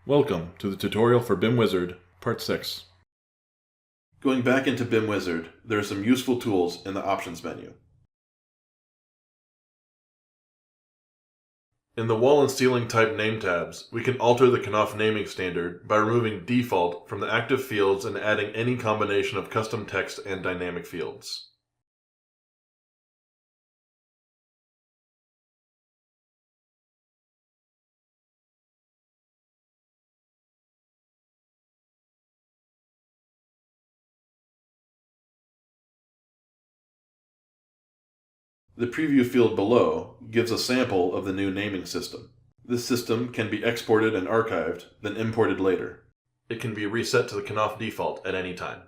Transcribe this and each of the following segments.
Welcome to the tutorial for BIM Wizard, Part 6. Going back into BIM Wizard, there are some useful tools in the Options menu. In the Wall and Ceiling Type Name tabs, we can alter the Knauf naming standard by removing Default from the active fields and adding any combination of custom text and dynamic fields. The preview field below gives a sample of the new naming system. This system can be exported and archived, then imported later. It can be reset to the Knauf default at any time.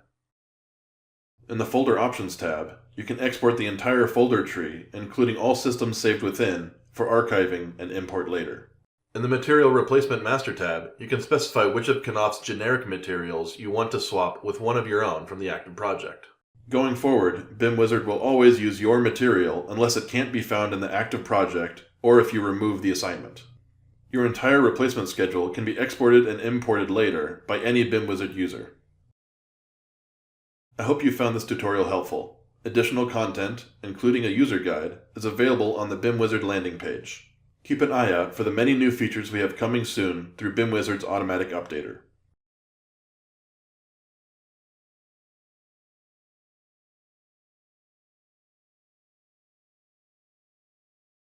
In the Folder Options tab, you can export the entire folder tree, including all systems saved within, for archiving and import later. In the Material Replacement Master tab, you can specify which of Knauf's generic materials you want to swap with one of your own from the active project. Going forward, BIM Wizard will always use your material unless it can't be found in the active project or if you remove the assignment. Your entire replacement schedule can be exported and imported later by any BIM Wizard user. I hope you found this tutorial helpful. Additional content, including a user guide, is available on the BIM Wizard landing page. Keep an eye out for the many new features we have coming soon through BIM Wizard's automatic updater.